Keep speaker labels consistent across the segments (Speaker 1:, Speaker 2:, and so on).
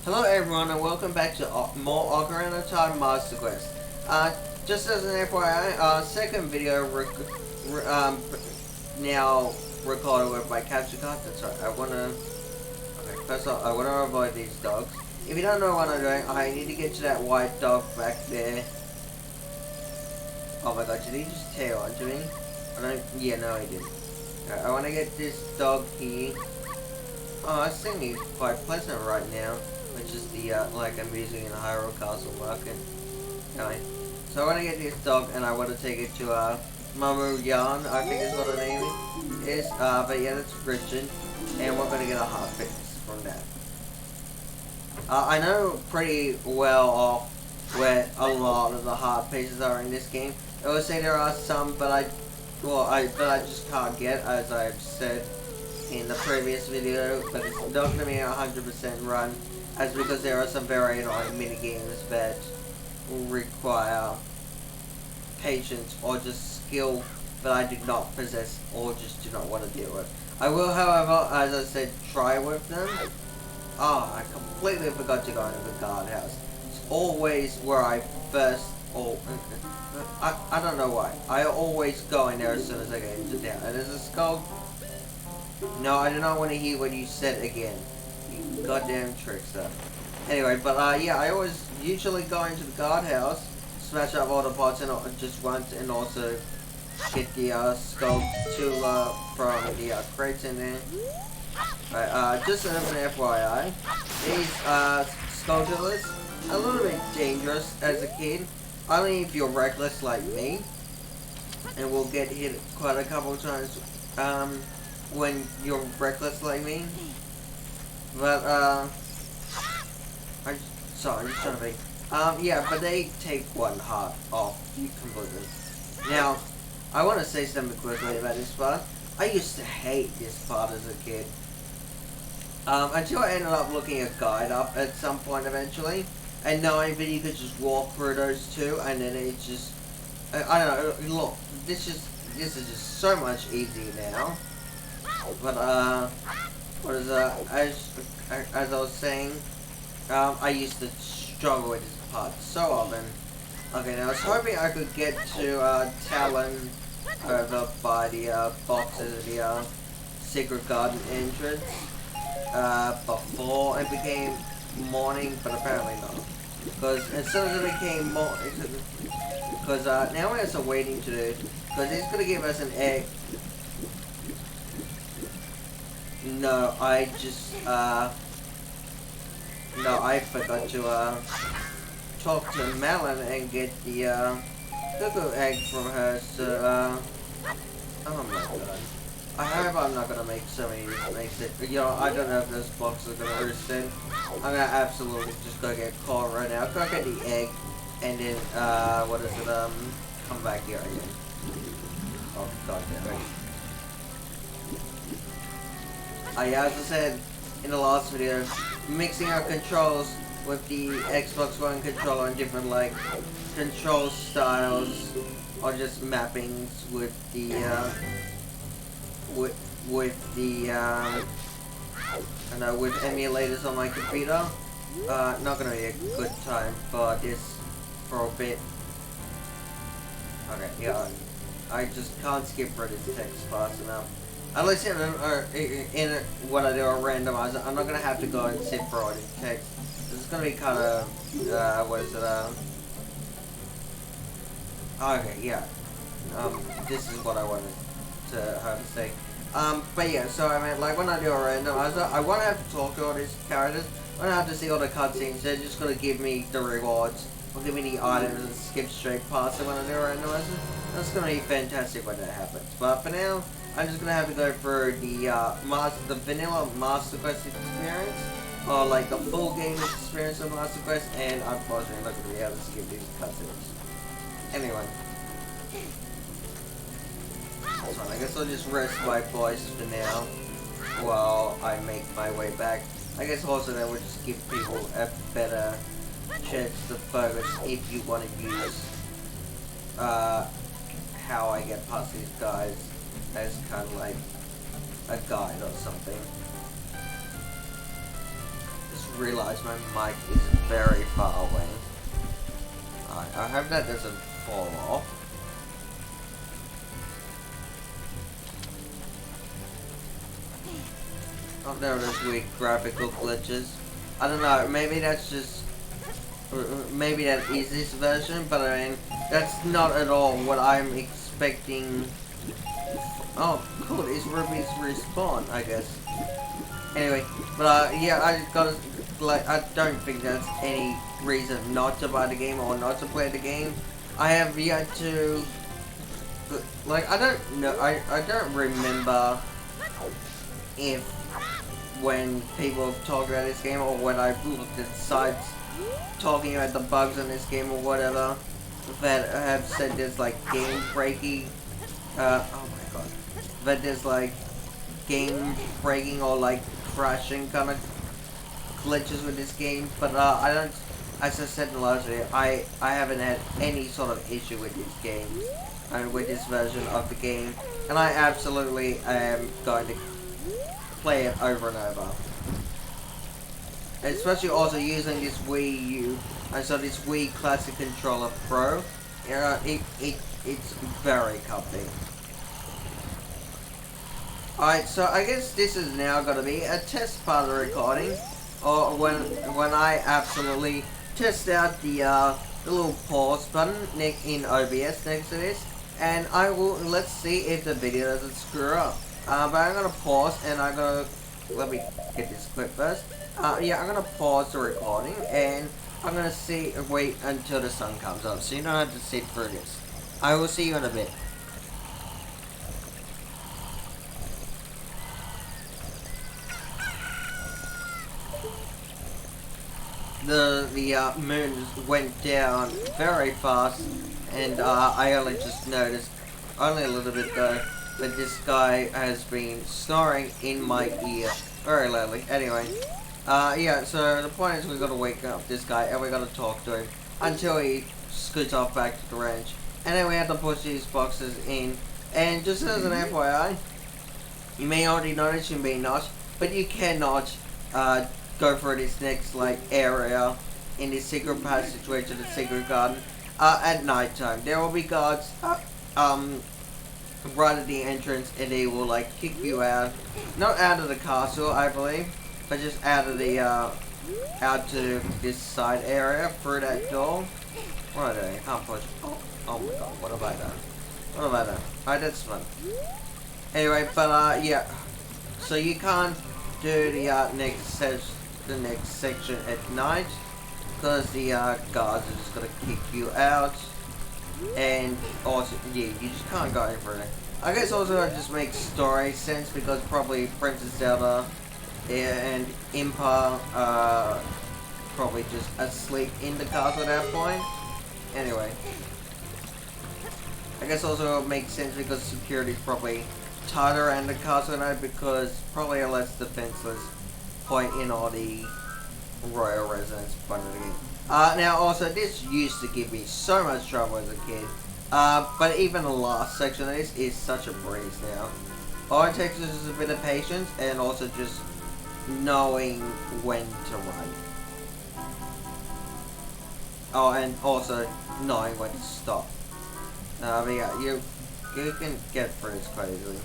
Speaker 1: Hello everyone and welcome back to more Ocarina Time Master Quest. Just as an FYI, second video now recorded with my capture card. That's right, first off, I wanna avoid these dogs. If you don't know what I'm doing, I need to get to that white dog back there. Oh my god, did he just tail onto me? Yeah, no he didn't. I wanna get this dog here. Oh, I think he's quite pleasant right now, which is the, like I'm using in the Hyrule Castle market. Anyway, so I want to get this dog and I want to take it to, Mamu Yan, I think is what her name is. But yeah, that's Christian, and we're going to get a heart fix from that. I know pretty well off where a lot of the heart pieces are in this game. I would say there are some, but I just can't get, as I've said in the previous video, but it's not going to be a 100% run, as because there are some very annoying mini games that require patience or just skill that I do not possess or just do not want to deal with. I will, however, as I said, try with them. I completely forgot to go into the guardhouse. It's always where I first, I don't know why. I always go in there as soon as I get into town. And there's a skull. No, I do not want to hear what you said again. You goddamn trickster. Anyway, but yeah, I always usually go into the guardhouse, smash up all the pots and just once, and also get the skull to from the crates in there. Right, just as an FYI, these skull dealers are a little bit dangerous as a kid, only if you're reckless like me, and will get hit quite a couple of times when you're reckless like me. But I'm just trying to think. Yeah, but they take one heart off you completely. Now, I want to say something quickly about this part. I used to hate this part as a kid. Until I ended up looking a guide up at some point eventually, and knowing that you could just walk through those two, and then it just, I don't know, look, this is just so much easier now. But as I was saying, I used to struggle with this part so often. Okay, now I was hoping I could get to Talon over by the boxes of the Secret Garden entrance before it became morning, but apparently not. Because as soon as it became morning, because now we have some waiting to do, because he's going to give us an egg. No, I just, no, I forgot to, talk to Melon and get the, cuckoo egg from her, so, oh my god. I hope I'm not gonna make so many mistakes. You know, I don't know if those boxes are gonna reset. I'm gonna absolutely just go get caught right now. Go get the egg, and then, what is it, come back here again. Oh, god damn it. Yeah, as I said in the last video, mixing our controls with the Xbox One controller and different like control styles or just mappings with the with emulators on my computer. Not gonna be a good time for this for a bit. Okay, yeah, I just can't skip through this text fast enough. At least in what I do a randomizer, I'm not gonna have to go and sit for all this text. It's gonna be kind of what is it? Okay, yeah. This is what I wanted to have to say. But yeah, so I mean, like when I do a randomizer, I won't have to talk to all these characters. I don't have to see all the cutscenes. They're just gonna give me the rewards, or give me the items and skip straight past it when I do a randomizer. That's gonna be fantastic when that happens. But for now, I'm just gonna have to go for the vanilla Master Quest experience, or like the full game experience of Master Quest, and unfortunately I'm not gonna be able to skip these cutscenes. Anyway, that's fine. I guess I'll just rest my voice for now while I make my way back. I guess also that would just give people a better chance to focus if you want to use how I get past these guys as kind of like a guide or something. Just realize my mic is very far away. I hope that doesn't fall off. Oh, there are those weird graphical glitches. I don't know, maybe that's just... Maybe that is this version, but I mean, that's not at all what I'm expecting. Oh, cool, it's Ruby's respawn, I guess. Anyway, but yeah, I gotta, like, I don't think that's any reason not to buy the game or not to play the game. I have yet to, like, I don't know, I don't remember if when people have talked about this game or when I've looked at sites talking about the bugs in this game or whatever that have said there's like game breaking, oh my god, that there's like game breaking or like crashing kind of glitches with this game, but I don't, as I said in the last video, I haven't had any sort of issue with this game and with this version of the game, and I absolutely am going to play it over and over. Especially also using this Wii U, and so this Wii Classic Controller Pro, you know, it's very comfy. Alright, so I guess this is now going to be a test part of the recording, or when I absolutely test out the little pause button in OBS next to this, and let's see if the video doesn't screw up. But I'm going to pause, and I'm going to, let me get this clip first. Yeah, I'm going to pause the recording, and I'm going to wait until the sun comes up, so you don't have to sit through this. I will see you in a bit. The moon went down very fast, and I only just noticed, only a little bit though, that this guy has been snoring in my ear very loudly. Anyway, yeah, so the point is we got to wake up this guy and we got to talk to him until he scoots off back to the ranch. And then we have to push these boxes in. And just as an FYI, you may already notice, you may not, but you cannot go for this next like area in this secret passageway to the secret garden at night time. There will be guards right at the entrance, and they will like kick you out, not out of the castle I believe, but just out of the out to this side area through that door. What are they? I can't push. Oh my god, what have I done? What have I done? Alright, that's fun. Anyway, but yeah, so you can't do the next section at night because the guards are just gonna kick you out, and also yeah, you just can't go in for it. I guess also it just makes story sense because probably Princess Zelda and Impa probably just asleep in the castle at that point. Anyway, I guess also it makes sense because security is probably tighter around the castle at night because probably a less defenseless point in all the royal residence part of the game. Now also this used to give me so much trouble as a kid, but even the last section of this is such a breeze now. All it takes is just a bit of patience and also just knowing when to run. Oh, and also knowing when to stop. But yeah, you can get through this quite easily.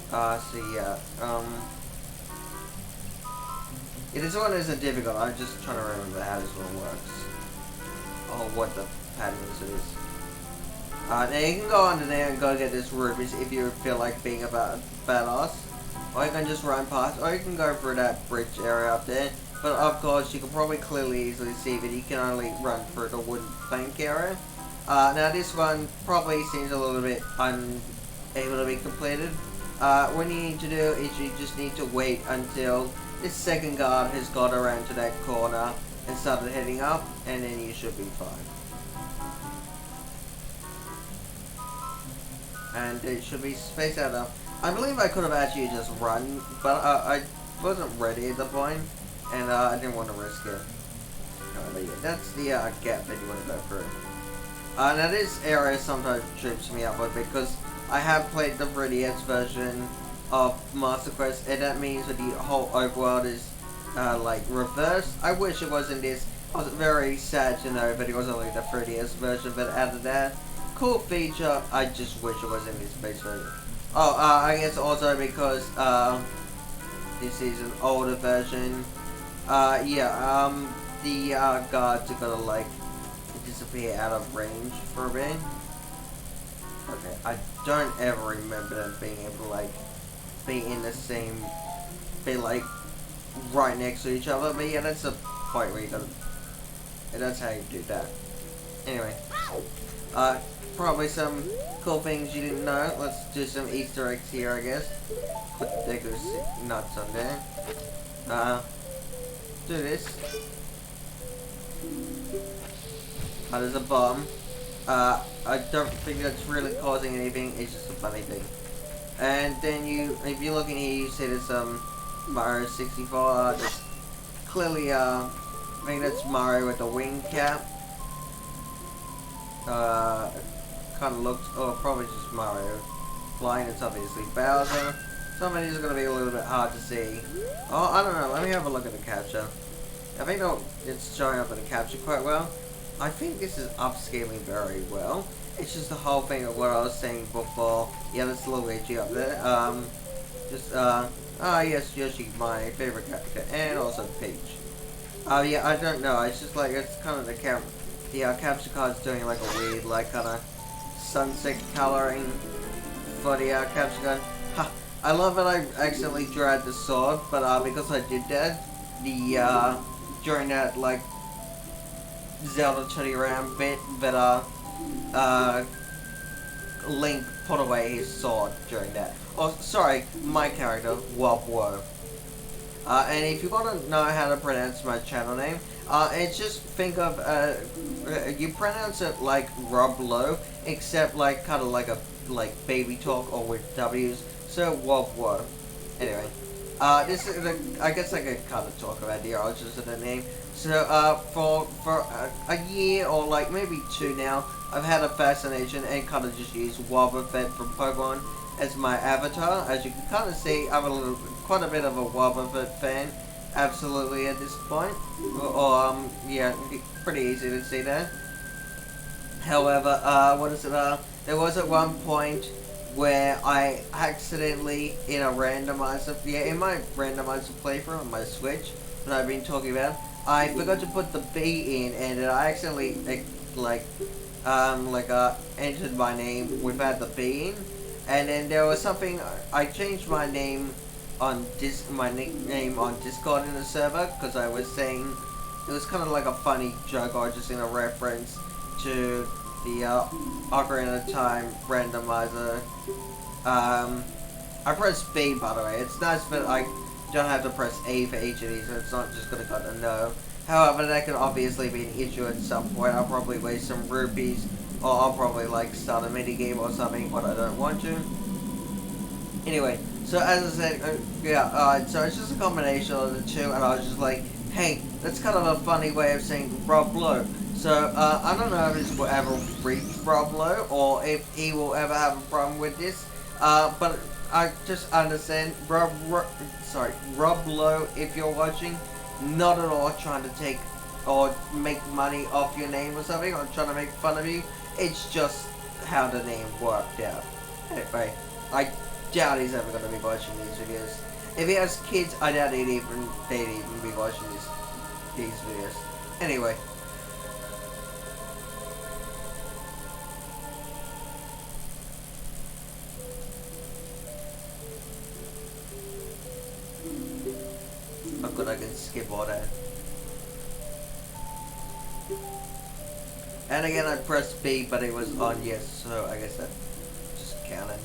Speaker 1: So yeah, this one isn't difficult, I'm just trying to remember how this one works. Oh, what the pattern is this. Now you can go under there and go get this rubies if you feel like being a badass. Or you can just run past, or you can go through that bridge area up there. But of course, you can probably clearly easily see that you can only run through the wooden plank area. Now this one probably seems a little bit unable to be completed. What you need to do is you just need to wait until this second guard has got around to that corner and started heading up, and then you should be fine. And it should be spaced out enough. I believe I could have actually just run, but I wasn't ready at the point, and I didn't want to risk it. But yeah, that's the gap that you want to go through. Now this area sometimes trips me up a bit because I have played the 3DS version of Master Quest, and that means that the whole overworld is like reversed. I wish it wasn't this. I was very sad to know that it was only the 3DS version that added that. Cool feature, I just wish it was in this base version. Oh, I guess also because, this is an older version. Yeah, the, guards are gonna, like, disappear out of range for a bit. Okay, I don't ever remember them being able to, like, be in the same, be, like, right next to each other. But yeah, that's the point where you gotta, and that's how you do that. Anyway, probably some cool things you didn't know. Let's do some Easter eggs here, I guess. Put the Deco's nuts on there. Do this. There's a bomb. I don't think that's really causing anything. It's just a funny thing. And then if you look in here, you see there's Mario 64. Just clearly, I think that's Mario with the wing cap. Kind of looks, oh, probably just Mario flying. It's obviously Bowser. Some of these are going to be a little bit hard to see. Oh, I don't know. Let me have a look at the capture. I think it's showing up in the capture quite well. I think this is upscaling very well. It's just the whole thing of what I was saying before. Yeah, that's Luigi up there. Yes, Yoshi, my favorite character, and also Peach. Yeah, I don't know. It's just like it's kind of the capture card's doing like a weird, like kind of sunset coloring for the capture card. Ha! I love that I accidentally dragged the sword, but because I did that, during that like Zelda turning around bit, that Link put away his sword during that. Oh, sorry, my character, Wobwo. And if you want to know how to pronounce my channel name, it's just think of, you pronounce it like Rob Lowe, except like kind of like a baby talk or with W's. So Wobwo. Anyway, this is I guess I could kind of talk about the origins of the name. So for a year or like maybe 2 now, I've had a fascination and kind of just used Wobbuffet from Pokemon as my avatar. As you can kind of see, I'm quite a bit of a Wobbuffet fan. Absolutely at this point. Yeah, pretty easy to see that. However, there was at one point where I accidentally, in my randomizer playthrough on my Switch that I've been talking about, I forgot to put the B in, and I accidentally, entered my name without the B in. And then there was something, I changed my name on my nickname on Discord in the server, because I was saying, it was kind of like a funny joke, or just in a reference to the Ocarina of Time randomizer. I pressed B, by the way. It's nice that I don't have to press A for each of these, and it's not just going to go to no. However, that can obviously be an issue at some point. I'll probably waste some rupees, or I'll probably like start a minigame or something, but I don't want to. Anyway, so as I said, so it's just a combination of the two, and I was just like, hey, that's kind of a funny way of saying Rob Lowe. So, I don't know if this will ever reach Rob Lowe, or if he will ever have a problem with this, but I just understand, Rob Lowe, if you're watching, not at all trying to take or make money off your name or something, or trying to make fun of you. It's just how the name worked out. Anyway, I doubt he's ever going to be watching these videos. If he has kids, I doubt they'd even be watching these videos. Anyway. Oh good, I can skip all that. And again, I pressed B, but it was on yes, so I guess that just counted.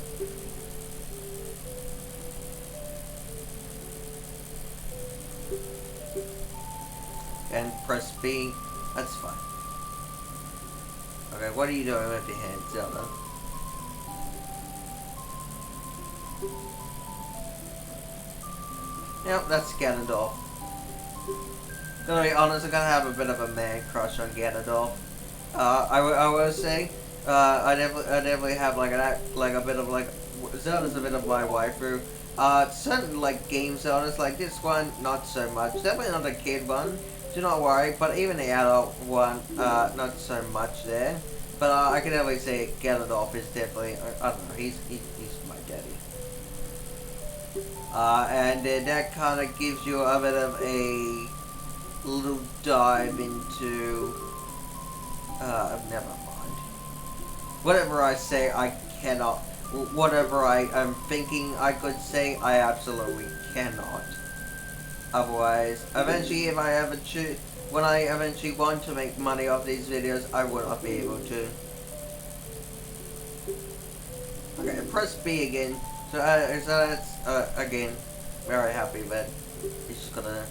Speaker 1: And press B, that's fine. Okay, what are you doing with your hand, Zelda? Yep, that's Ganondorf. Gonna be honest, I'm gonna have a bit of a man crush on Ganondorf. I will say, I definitely have like a bit of like, Zelda's a bit of my waifu. Certain like game Zeldas like this one, not so much. Definitely not a kid one. Do not worry. But even the adult one, not so much there. But I can definitely say Ganondorf is definitely. I don't know. He's my daddy. And then that kind of gives you a bit of a little dive into. Never mind. Whatever I say, I cannot. Whatever I am thinking I could say, I absolutely cannot. Otherwise, eventually, if I ever choose, when I eventually want to make money off these videos, I will not be able to. Okay, press B again. So that's again very happy that he's just gonna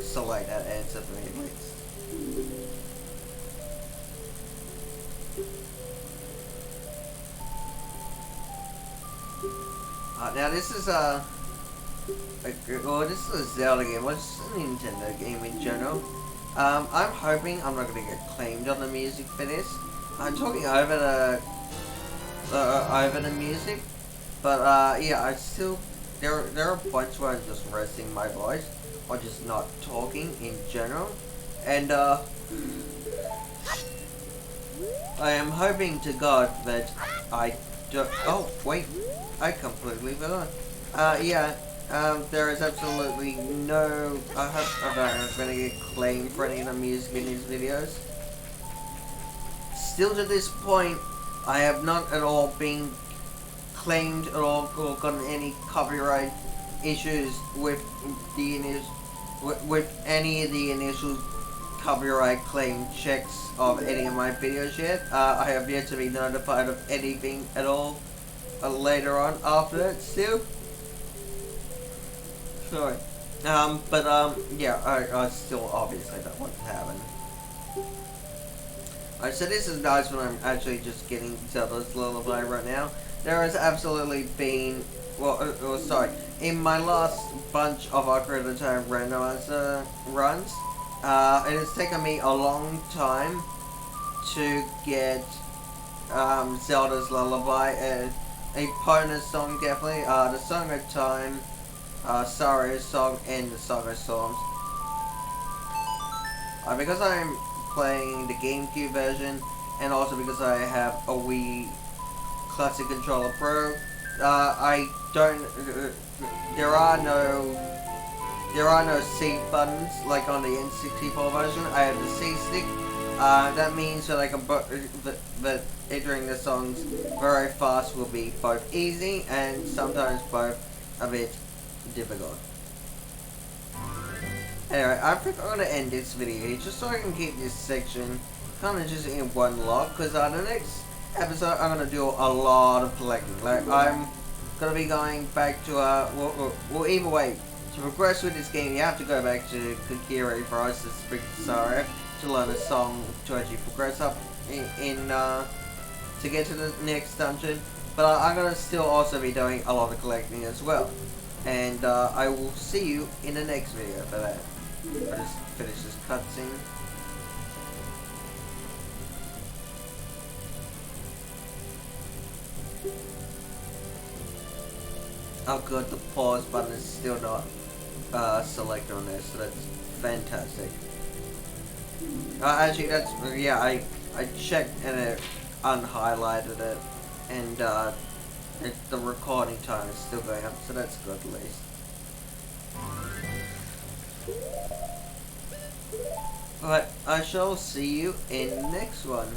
Speaker 1: select that answer for me, please. Now this is this is a Zelda game. What's a Nintendo game in general? I'm hoping I'm not gonna get claimed on the music for this. I'm talking over the music, but yeah, I still there are points where I'm just resting my voice or just not talking in general, and I am hoping to God that I do. Oh wait. I completely forgot. Yeah, there is absolutely no. I hope I'm gonna get claimed for any of the music in these videos. Still to this point, I have not at all been claimed at all or gotten any copyright issues with with any of the initial copyright claim checks of any of my videos yet. I have yet to be notified of anything at all. Later on after that still. Sorry. Yeah, I still obviously don't want to happen. Alright, so this is nice when I'm actually just getting Zelda's Lullaby right now. There has absolutely been, sorry, in my last bunch of Ocarina randomizer runs, it has taken me a long time to get Zelda's Lullaby. A bonus song, definitely. The Song of Time, Sarah's Song, and the Song of Storms. Because I'm playing the GameCube version, and also because I have a Wii Classic Controller Pro, I don't. There are no C buttons like on the N64 version. I have the C stick. That means that I can that entering the songs very fast will be both easy and sometimes both a bit difficult. Anyway, I think I'm gonna end this video here just so I can keep this section kind of just in one lot, because the next episode I'm gonna do a lot of collecting. Like I'm gonna be going back to well either way, to progress with this game you have to go back to Kokiri for us to speak to Sarah to learn a song to actually progress up to get to the next dungeon. But I'm gonna still also be doing a lot of collecting as well, and I will see you in the next video for that. I'll just finish this cutscene. Oh good, the pause button is still not selected on there, so that's fantastic. Actually, that's yeah. I checked and it unhighlighted it, and the recording time is still going up, so that's good at least. Alright, I shall see you in the next one.